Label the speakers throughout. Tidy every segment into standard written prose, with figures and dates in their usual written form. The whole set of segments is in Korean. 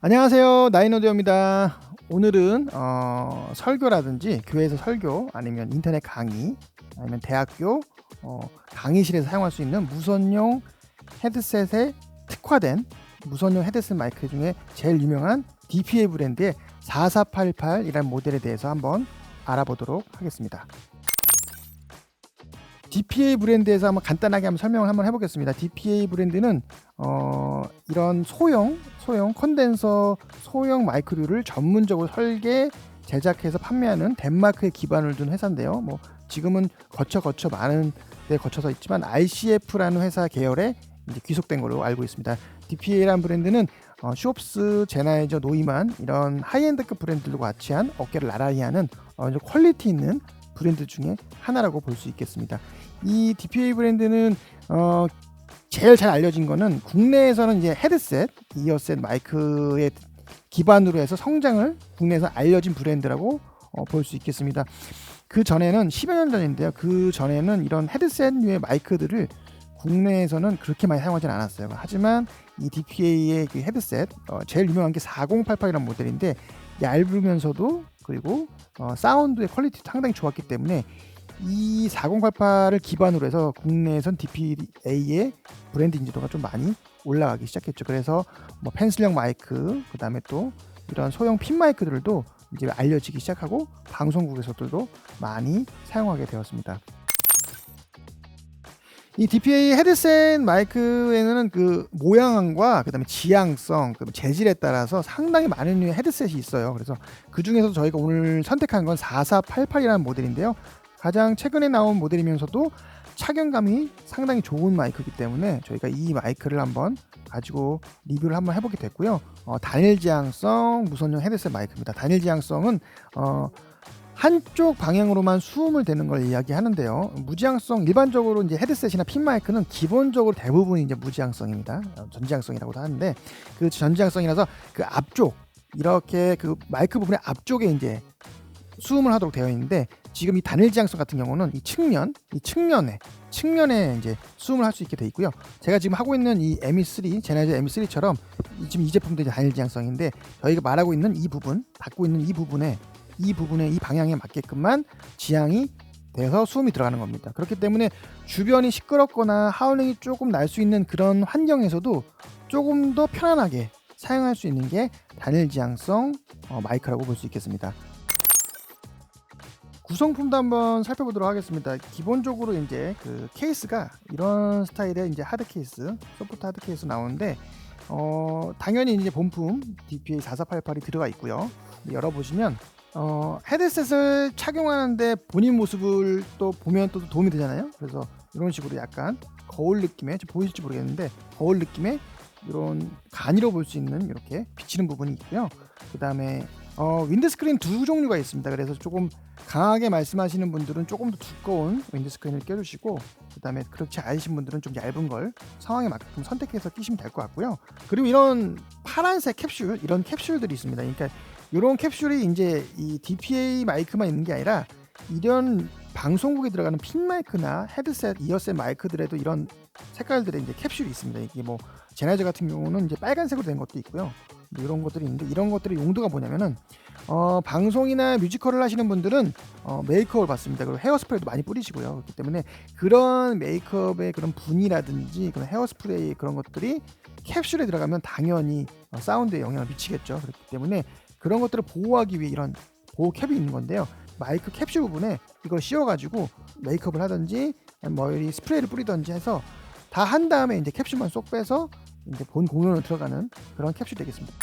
Speaker 1: 안녕하세요. 나인오디오입니다. 오늘은 설교라든지 교회에서 설교 아니면 인터넷 강의 아니면 대학교 강의실에서 사용할 수 있는 무선용 헤드셋에 특화된 무선용 헤드셋 마이크 중에 제일 유명한 DPA 브랜드의 4488이라는 모델에 대해서 한번 알아보도록 하겠습니다. DPA 브랜드에서 한번 간단하게 한번 설명을 한번 해보겠습니다. DPA 브랜드는 이런 소형 컨덴서 소형 마이크류를 전문적으로 설계 제작해서 판매하는 덴마크에 기반을 둔 회사인데요. 뭐 지금은 거쳐 많은 데 거쳐서 있지만 ICF라는 회사 계열에 이제 귀속된 걸로 알고 있습니다. DPA라는 브랜드는 슈옵스, 제나이저, 노이만 이런 하이엔드급 브랜드들과 같이 한 어깨를 나란히 하는 퀄리티 있는 브랜드 중에 하나라고 볼 수 있겠습니다. 이 DPA 브랜드는 제일 잘 알려진 거는 국내에서는 이제 헤드셋, 이어셋 마이크에 기반으로 해서 성장을 국내에서 알려진 브랜드라고 볼 수 있겠습니다. 그 전에는 10여 년 전인데요. 그 전에는 이런 헤드셋류의 마이크들을 국내에서는 그렇게 많이 사용하진 않았어요. 하지만 이 DPA의 그 헤드셋 제일 유명한 게 4088이라는 모델인데 얇으면서도 그리고 사운드의 퀄리티도 상당히 좋았기 때문에 이 4088을 기반으로 해서 국내에선 DPA의 브랜드 인지도가 좀 많이 올라가기 시작했죠. 그래서 뭐 펜슬형 마이크, 그 다음에 또 이런 소형 핀 마이크들도 이제 알려지기 시작하고 방송국에서도 많이 사용하게 되었습니다. 이 DPA 헤드셋 마이크에는 그 모양과 그 다음에 지향성, 그 재질에 따라서 상당히 많은 류의 헤드셋이 있어요. 그래서 그 중에서 저희가 오늘 선택한 건 4488이라는 모델인데요. 가장 최근에 나온 모델이면서도 착용감이 상당히 좋은 마이크이기 때문에 저희가 이 마이크를 한번 가지고 리뷰를 한번 해보게 됐고요. 단일 지향성 무선용 헤드셋 마이크입니다. 단일 지향성은 한쪽 방향으로만 수음을 대는 걸 이야기하는데요. 무지향성, 일반적으로 이제 헤드셋이나 핀 마이크는 기본적으로 대부분이 이제 무지향성입니다. 전지향성이라고도 하는데 그 전지향성이라서 그 앞쪽 이렇게 그 마이크 부분의 앞쪽에 이제 수음을 하도록 되어 있는데 지금 이 단일 지향성 같은 경우는 이 측면에 이제 수음을 할 수 있게 되어 있고요. 제가 지금 하고 있는 이 ME3 제나이저 ME3처럼 지금 이 제품도 이제 단일 지향성인데 저희가 말하고 있는 이 부분, 닫고 있는 이 부분에 이 방향에 맞게끔만 지향이 돼서 수음이 들어가는 겁니다. 그렇기 때문에 주변이 시끄럽거나 하울링이 조금 날 수 있는 그런 환경에서도 조금 더 편안하게 사용할 수 있는 게 단일 지향성 마이크라고 볼 수 있겠습니다. 구성품도 한번 살펴보도록 하겠습니다. 기본적으로 이제 그 케이스가 이런 스타일의 이제 하드 케이스, 소프트 하드 케이스 나오는데 당연히 이제 본품 DPA 4488이 들어가 있고요. 열어보시면 헤드셋을 착용하는데 본인 모습을 또 보면 또 도움이 되잖아요. 그래서 이런 식으로 약간 거울 느낌의, 보이실지 모르겠는데 거울 느낌의 이런 간이로 볼 수 있는 이렇게 비치는 부분이 있고요. 그 다음에 윈드스크린 두 종류가 있습니다. 그래서 조금 강하게 말씀하시는 분들은 조금 더 두꺼운 윈드스크린을 껴주시고, 그 다음에 그렇지 않으신 분들은 좀 얇은 걸 상황에 맞게끔 선택해서 끼시면 될 것 같고요. 그리고 이런 파란색 캡슐, 이런 캡슐들이 있습니다. 그러니까 이런 캡슐이 이제 이 DPA 마이크만 있는 게 아니라 이런 방송국에 들어가는 핀 마이크나 헤드셋, 이어셋 마이크들에도 이런 색깔들의 이제 캡슐이 있습니다. 이게 뭐 제나이저 같은 경우는 이제 빨간색으로 된 것도 있고요. 이런 것들이 있는데 이런 것들의 용도가 뭐냐면은 방송이나 뮤지컬을 하시는 분들은 메이크업을 받습니다. 그리고 헤어스프레이도 많이 뿌리시고요. 그렇기 때문에 그런 메이크업의 그런 분이라든지 그런 헤어스프레이 그런 것들이 캡슐에 들어가면 당연히 사운드에 영향을 미치겠죠. 그렇기 때문에 그런 것들을 보호하기 위해 이런 보호 캡이 있는 건데요. 마이크 캡슐 부분에 이걸 씌워가지고 메이크업을 하든지 뭐 스프레이를 뿌리든지 해서 다 한 다음에 이제 캡슐만 쏙 빼서 이제 본 공연으로 들어가는 그런 캡슐이 되겠습니다.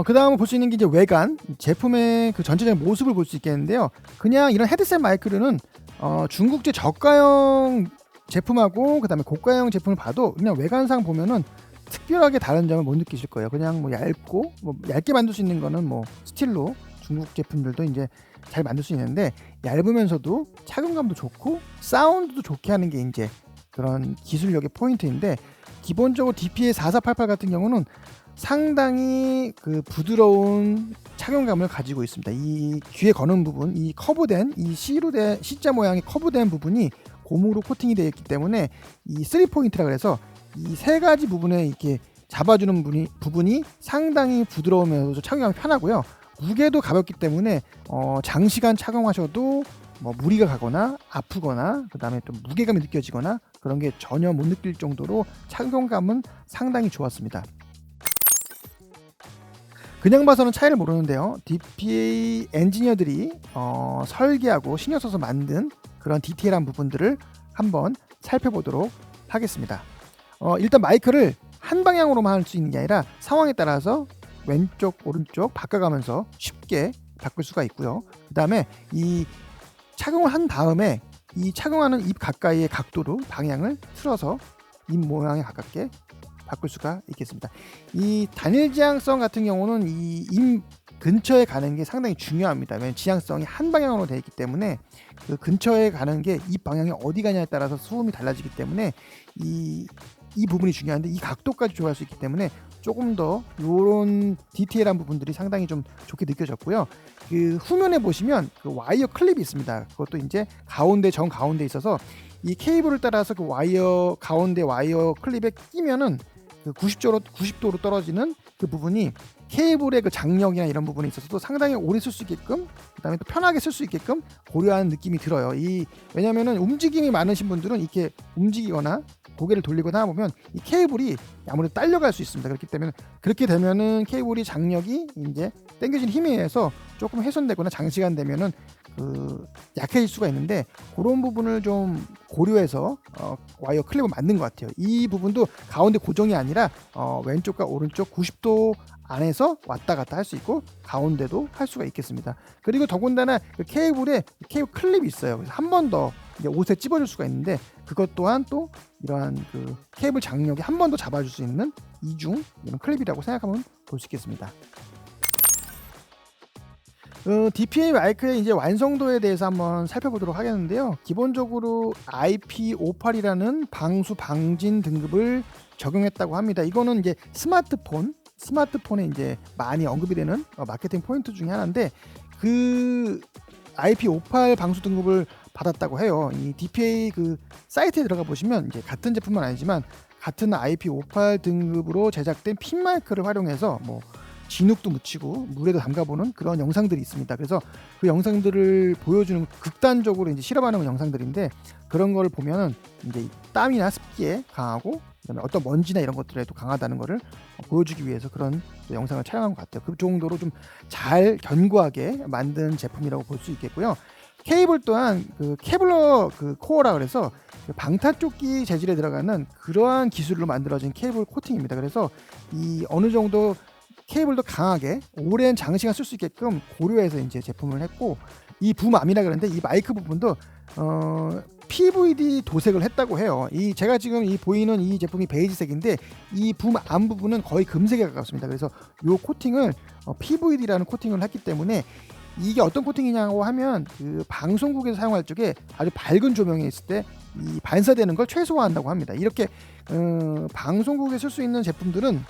Speaker 1: 그 다음에 볼 수 있는 게 이제 외관, 제품의 그 전체적인 모습을 볼 수 있겠는데요. 그냥 이런 헤드셋 마이크류는 중국제 저가형 제품하고 그 다음에 고가형 제품을 봐도 그냥 외관상 보면은 특별하게 다른 점을 못 느끼실 거예요. 그냥 뭐 얇고 뭐 얇게 만들 수 있는 거는 뭐 스틸로 중국 제품들도 이제 잘 만들 수 있는데 얇으면서도 착용감도 좋고 사운드도 좋게 하는 게 이제 그런 기술력의 포인트인데, 기본적으로 DPA 4488 같은 경우는 상당히 그 부드러운 착용감을 가지고 있습니다. 이 귀에 거는 부분, 이 커브된 이 C로 된 C자 모양의 커브된 부분이 고무로 코팅이 되어 있기 때문에 이 3포인트라 그래서 이 세 가지 부분에 이렇게 잡아주는 부분이 상당히 부드러우면서 착용하기 편하고요. 무게도 가볍기 때문에 장시간 착용하셔도 뭐 무리가 가거나 아프거나 그다음에 또 무게감이 느껴지거나 그런 게 전혀 못 느낄 정도로 착용감은 상당히 좋았습니다. 그냥 봐서는 차이를 모르는데요. DPA 엔지니어들이 설계하고 신경 써서 만든 그런 디테일한 부분들을 한번 살펴보도록 하겠습니다. 일단 마이크를 한 방향으로만 할 수 있는 게 아니라 상황에 따라서 왼쪽 오른쪽 바꿔가면서 쉽게 바꿀 수가 있고요. 그 다음에 이 착용을 한 다음에 이 착용하는 입 가까이의 각도로 방향을 틀어서 입 모양에 가깝게 바꿀 수가 있겠습니다. 이 단일 지향성 같은 경우는 이 입 근처에 가는 게 상당히 중요합니다. 왜냐하면 지향성이 한 방향으로 되어 있기 때문에 그 근처에 가는 게 입 방향이 어디 가냐에 따라서 소음이 달라지기 때문에 이 부분이 중요한데 이 각도까지 조절할 수 있기 때문에 조금 더 이런 디테일한 부분들이 상당히 좀 좋게 느껴졌고요. 그 후면에 보시면 그 와이어 클립이 있습니다. 그것도 이제 가운데 정 가운데 있어서 이 케이블을 따라서 그 와이어 가운데 와이어 클립에 끼면은 그 90도로 떨어지는 그 부분이 케이블의 그 장력이나 이런 부분에 있어서도 상당히 오래 쓸 수 있게끔 그다음에 또 편하게 쓸 수 있게끔 고려하는 느낌이 들어요. 왜냐면은 움직임이 많으신 분들은 이렇게 움직이거나 고개를 돌리거나 보면 이 케이블이 아무래도 딸려갈 수 있습니다. 그렇기 때문에 그렇게 되면은 케이블이 장력이 이제 당겨진 힘에 의해서 조금 훼손되거나 장시간 되면은 약해질 수가 있는데 그런 부분을 좀 고려해서 와이어 클립을 만든 것 같아요. 이 부분도 가운데 고정이 아니라 왼쪽과 오른쪽 90도 안에서 왔다 갔다 할 수 있고 가운데도 할 수가 있겠습니다. 그리고 더군다나 그 케이블에 케이블 클립이 있어요. 그래서 한 번 더 옷에 찝어줄 수가 있는데 그것 또한 또 이러한 그 케이블 장력이 한 번 더 잡아줄 수 있는 이중 이런 클립이라고 생각하면 볼 수 있겠습니다. DPA 마이크의 이제 완성도에 대해서 한번 살펴보도록 하겠는데요. 기본적으로 IP58이라는 방수 방진 등급을 적용했다고 합니다. 이거는 이제 스마트폰에 이제 많이 언급이 되는 마케팅 포인트 중에 하나인데 그 IP58 방수 등급을 받았다고 해요. 이 DPA 그 사이트에 들어가 보시면 이제 같은 제품은 아니지만 같은 IP58 등급으로 제작된 핀 마이크를 활용해서 뭐 진흙도 묻히고 물에도 담가보는 그런 영상들이 있습니다. 그래서 그 영상들을 보여주는 극단적으로 이제 실험하는 영상들인데 그런 걸 보면은 이제 땀이나 습기에 강하고 그다음에 어떤 먼지나 이런 것들에도 강하다는 것을 보여주기 위해서 그런 영상을 촬영한 것 같아요. 그 정도로 좀 잘 견고하게 만든 제품이라고 볼 수 있겠고요. 케이블 또한 그 케블러 그 코어라 그래서 그 방탄조끼 재질에 들어가는 그러한 기술로 만들어진 케이블 코팅입니다. 그래서 이 어느 정도 케이블도 강하게 오랜 장시간 쓸 수 있게끔 고려해서 이제 제품을 했고 이 붐암이라 그러는데 이 마이크 부분도 PVD 도색을 했다고 해요. 제가 지금 보이는 이 제품이 베이지색인데 이 붐암 부분은 거의 금색에 가깝습니다. 그래서 이 코팅을 PVD라는 코팅을 했기 때문에 이게 어떤 코팅이냐고 하면 그 방송국에서 사용할 적에 아주 밝은 조명에 있을 때 이 반사되는 걸 최소화한다고 합니다. 이렇게 방송국에 쓸 수 있는 제품들은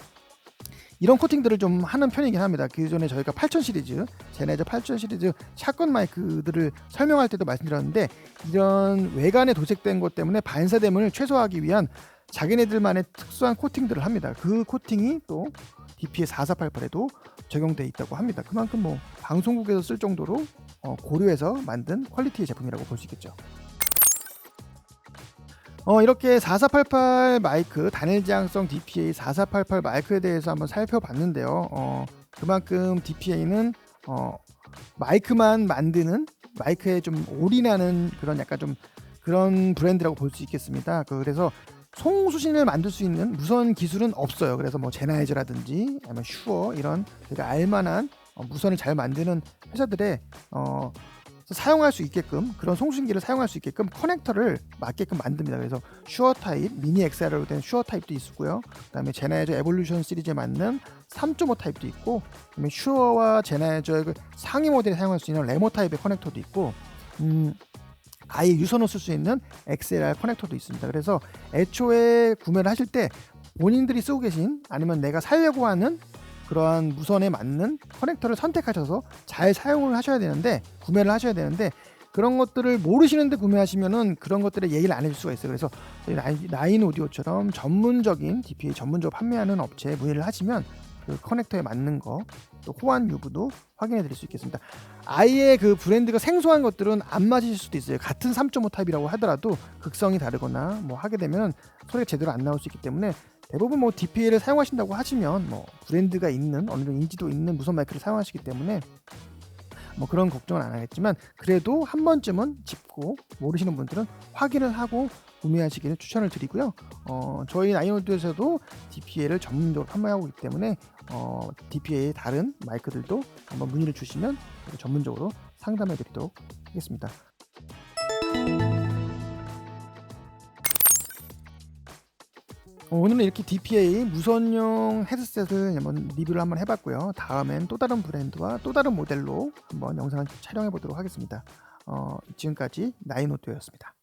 Speaker 1: 이런 코팅들을 좀 하는 편이긴 합니다. 그 전에 저희가 8000 시리즈, 제네저 8000 시리즈 샷건 마이크들을 설명할 때도 말씀드렸는데 이런 외관에 도색된 것 때문에 반사됨을 최소화하기 위한 자기네들만의 특수한 코팅들을 합니다. 그 코팅이 또 DPA 4488에도 적용되어 있다고 합니다. 그만큼 뭐 방송국에서 쓸 정도로 고려해서 만든 퀄리티의 제품이라고 볼 수 있겠죠. 이렇게 4488 마이크 단일 지향성 DPA 4488 마이크에 대해서 한번 살펴봤는데요. 그만큼 DPA는 마이크만 만드는 마이크에 좀 올인하는 그런 약간 좀 그런 브랜드라고 볼 수 있겠습니다. 그래서 송수신을 만들 수 있는 무선 기술은 없어요. 그래서 뭐 제나이저라든지 아니면 슈어 이런 되게 알만한 무선을 잘 만드는 회사들의 사용할 수 있게끔 그런 송수신기를 사용할 수 있게끔 커넥터를 맞게끔 만듭니다. 그래서 슈어 타입, 미니 XLR로 된 슈어 타입도 있고요. 그다음에 제나이저 에볼루션 시리즈에 맞는 3.5 타입도 있고, 그다음에 슈어와 제나이저의 그 상위 모델에 사용할 수 있는 레모 타입의 커넥터도 있고, 아예 유선으로 쓸 수 있는 XLR 커넥터도 있습니다. 그래서 애초에 구매를 하실 때 본인들이 쓰고 계신 아니면 내가 살려고 하는 그러한 무선에 맞는 커넥터를 선택하셔서 잘 사용을 하셔야 되는데 구매를 하셔야 되는데 그런 것들을 모르시는데 구매하시면은 그런 것들에 얘기를 안 해줄 수가 있어요. 그래서 저희 나인 오디오처럼 전문적인 DPA 전문적으로 판매하는 업체에 문의를 하시면 그 커넥터에 맞는 거, 또 호환 유무도 확인해 드릴 수 있겠습니다. 아예 그 브랜드가 생소한 것들은 안 맞으실 수도 있어요. 같은 3.5 타입이라고 하더라도 극성이 다르거나 뭐 하게 되면 소리가 제대로 안 나올 수 있기 때문에 대부분 뭐 DPA를 사용하신다고 하시면 뭐 브랜드가 있는 어느 정도 인지도 있는 무선 마이크를 사용하시기 때문에 뭐 그런 걱정은 안 하겠지만, 그래도 한 번쯤은 짚고 모르시는 분들은 확인을 하고 구매하시기를 추천을 드리고요. 저희 나인오디오에서도 DPA를 전문적으로 판매하고 있기 때문에 DPA의 다른 마이크들도 한번 문의를 주시면 전문적으로 상담해 드리도록 하겠습니다. 오늘은 이렇게 DPA 무선용 헤드셋을 한번 리뷰를 한번 해봤고요. 다음엔 또 다른 브랜드와 또 다른 모델로 한번 영상을 촬영해 보도록 하겠습니다. 지금까지 나인오디오였습니다.